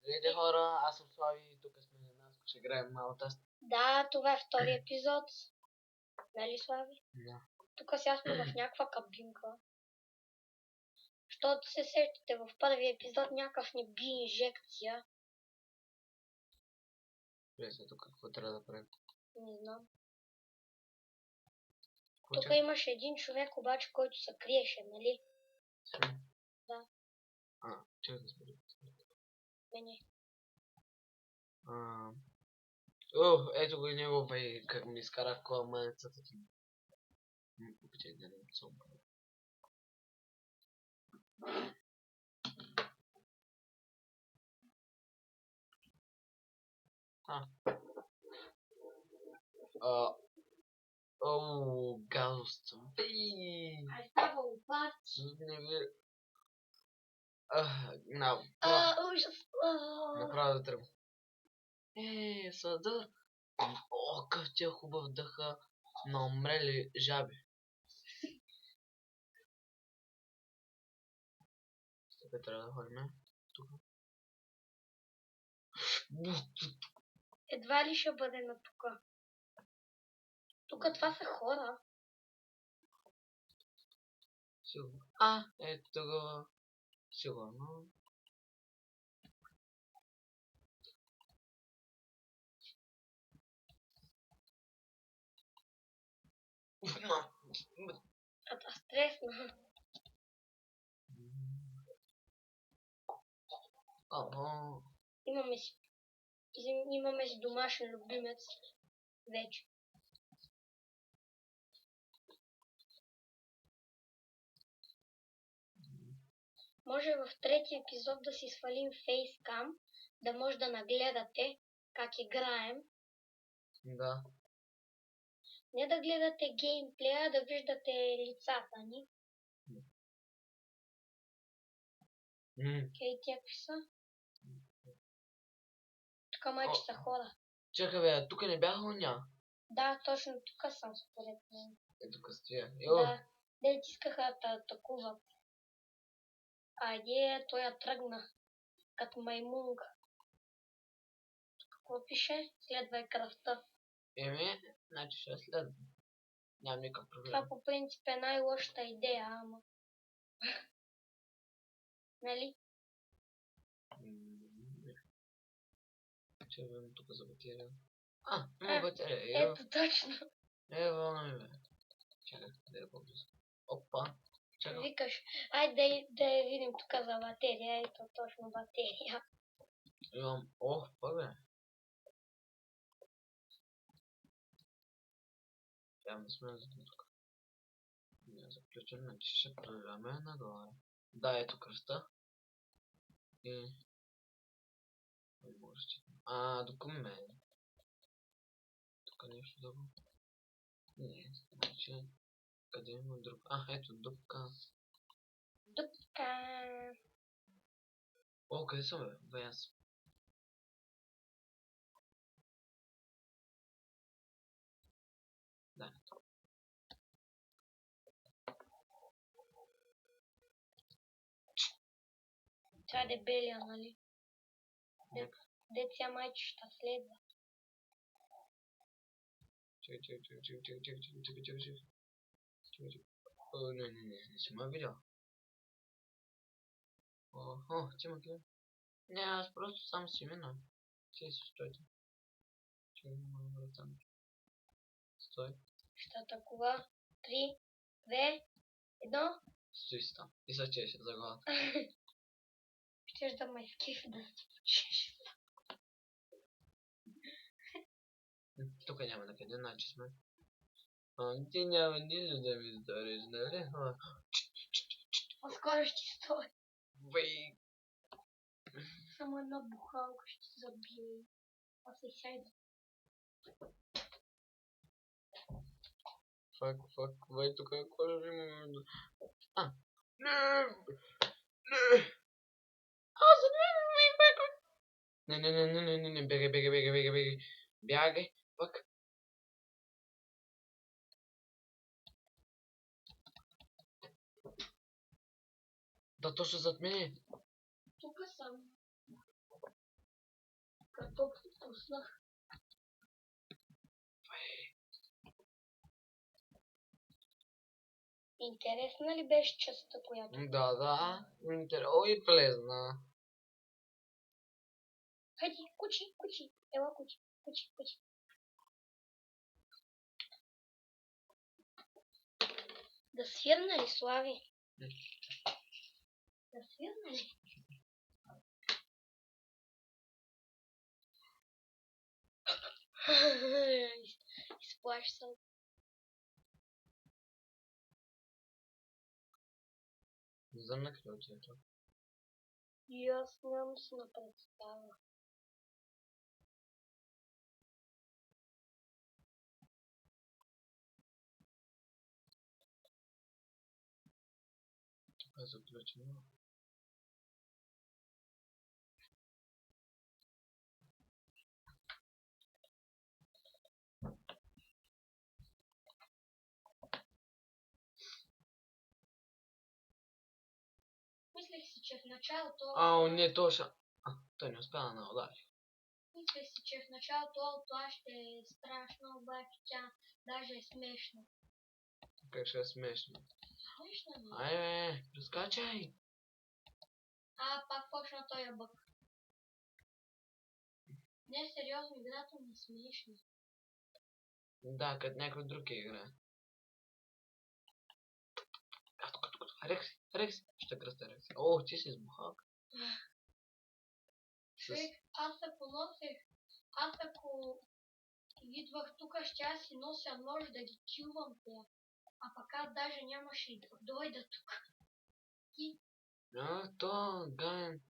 Здравейте хора, аз съм Слави и тук сме на нас, ще играем малко тест. Да, това е втори епизод. Нали, Слави? Да. Тук сега сме в някаква кабинка. Защото се сещате, в първи епизод някакъв ни би инжекция. Влезе тук, какво трябва да правим? Не знам. Какво Тук чакам? имаше един човек обаче, който се криеше, нали? Да. Чакай да според. Мене. Ето го и него, бе, как ми изкара кола манецата ти. Чакай да не съм. Гадост. Ай, става опач. Не ви... Ужас. Направо да тръгвам. Съдър. О, какъв ти е хубав дъха на умрели жаби. Тук трябва да ходим. Тук. Едва ли ще бъде на тука. Тук това са хора. Сигурно. Ето го. Сигурно. Това стресна. Имаме си домашен любимец. Вече. Може в трети епизод да си свалим фейскам, да може да нагледате как играем. Да. Не да гледате геймплея, да виждате лицата ни. Кей, тия какви са? Тук майче са хора. Чакай бе, тук не бяха уня. Да, точно тук съм според мен. Тук стоя. Да, дете искаха да атакуват. Айде, той я тръгна. Като маймунга. Какво пише? Следвай кръвта. Значи ще следвам. Нямам никакъв проблем. Това по принцип е най-лошата идея, ама. Нали? Ще видим тук за батерия. Има батерия. Ето точно. Вълна ми бе. Чакай, да я по-близо. Опа. Чакай. Викаш, айде да я видим тук за батерия. Ето точно батерия. Имам, бе. Трябва да сме за тук. Не заключен, значи ще проверяме нагоре. Да, ето кръста. И... документ. Тук нещо друго. Не, значи... Къде има друг? Ето дупка. Дупка. Къде съм бе? Бе аз. Да, Това е дебелия, нали? Деца майче ще следва. Чакай. Не си ме видял. Ти ме гледа. Не, аз просто сам си мина. Ти си стойте. Чакай, там. Стой. Ще атакува. 3, 2, 1. Стой си там. И сега чеше за главата. Щеш да ме изкифи да се почеш. Тук няма на къде, значи сме. Ти няма нищо да ми сториш, нали? По-скоро ще стой. Бей! Само една бухалка ще забие. А се сяйда. Фак, бай тук кой имаме? Не! Не, бегай. Бягай, пък. Да, точно зад мене. Тук съм. Какво пропуснах? Интересна ли беше частта, която... Да. Ой, влезна. Хайди, кучи. Ела, кучи. Да свирна ли, Слави? Да свирна ли? Изплаш се. За на ключето. И аз нямам си на представа. Това е заключено. Мислех си, че в началото... Не, точно. Той не успя да удари. Мислех си, че в началото това ще е страшно, обаче тя даже е смешна. Как ще е смешно. Смешна ми. Айде, прескачай. Пак почна този бък. Не, сериозно, играта ми е смешна. Да, като някой друг играе. Рекси. Ще кръста Рекси. О, ти си избухак. Човек, аз ако идвах тук, ще си нося нож да ги килвам те. А пък аз даже нямаше и да дойда тук. Ти? То, Гаен.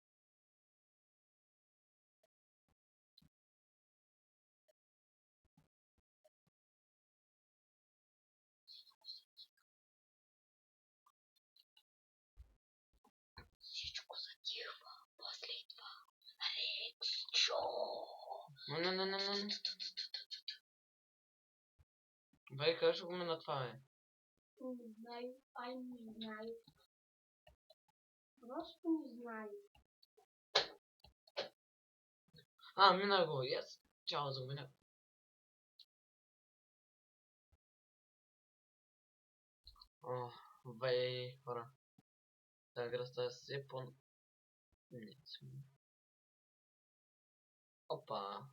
Всичко затихва. После идва Рексчо. Не. Бай, кажи го ме на това, е. Не знаю. Просто не знаю. Мина го, yes. Чао за меня. Бай, хора. Тази игра става все по... Не, Опа.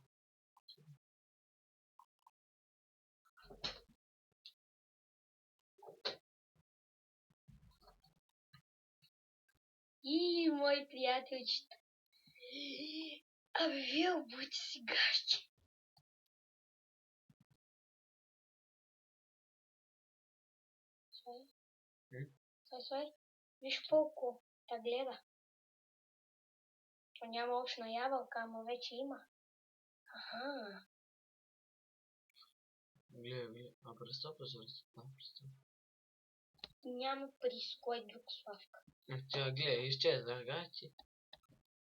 И мой приятелчета. Вие будете си гащи. Стой. Виж колко та гледа. То няма очна ябълка, ама вече има. Аха. Гледай, престъпа за престъпа. Няма приз, кой друг, Славка. Тя гледай, изчезна, гати.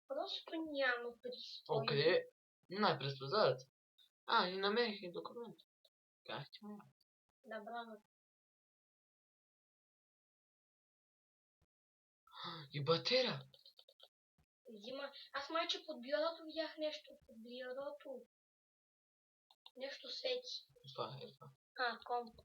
Просто няма приз. Къде? Най-през прозорец. И намерих и документ. Как ти ме? Добра. И батера. Взима. Аз майче под бюрото видях нещо. Под бюрото. Нещо свети. Това е това. Комп.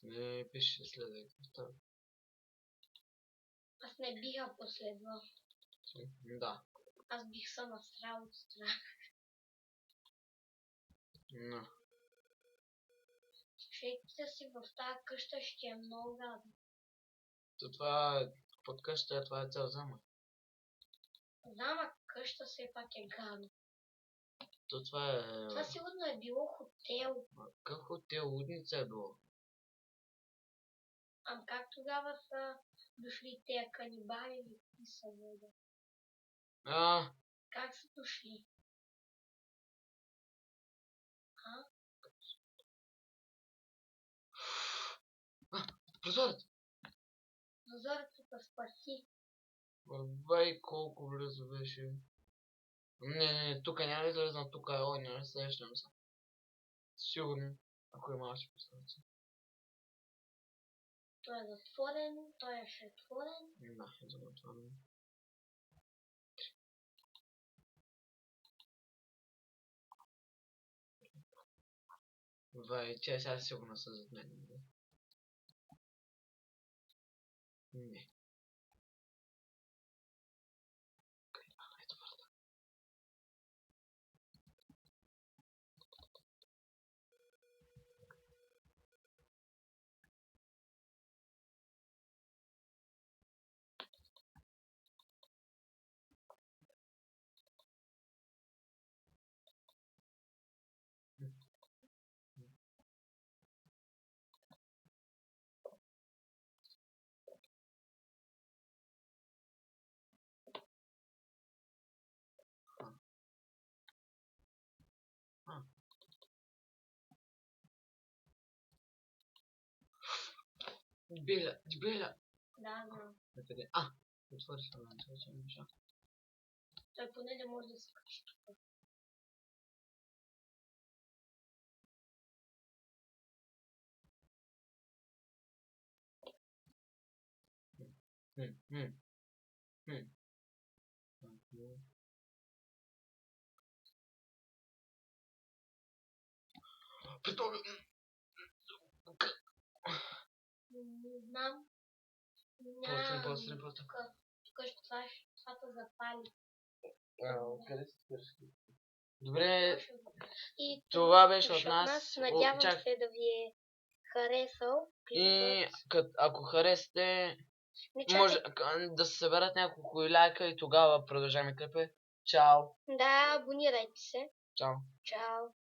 Не пише следвай. Аз не биха последвал. Да. Аз бих се насрал от страх. Но. Човеките си в тази къща ще е много гадно. Това под къща, това е цял замък. Замък, къща все пак е гадно. Това е... Това сигурно е било хотел. Как хотел? Лудница е било. Как тогава са дошли тези канибали или какви са вода? Как са дошли? Прозорец! Прозорецът спаси. Бай, колко близо беше. Не, тук няма да излезна, тук не срещам се. Сигурно. Ако има още посланици. Той е затворен, той е ще отворен. Да, е затворен. Тя сега сигурно са зад мен. Не. Ето врата. Дебиля. Да, знам. Накъде? Отвори се на това, неща. Той поне не може да се качи тук. Не знам. После. Тук ще това те запали. Къде си свърши? Добре, И това беше от нас. Надявам се да ви е харесал. И ако харесате, Не може чакай. да се съберат няколко лайка и тогава продължаваме клипа. Чао! Да, абонирайте се. Чао! Чао.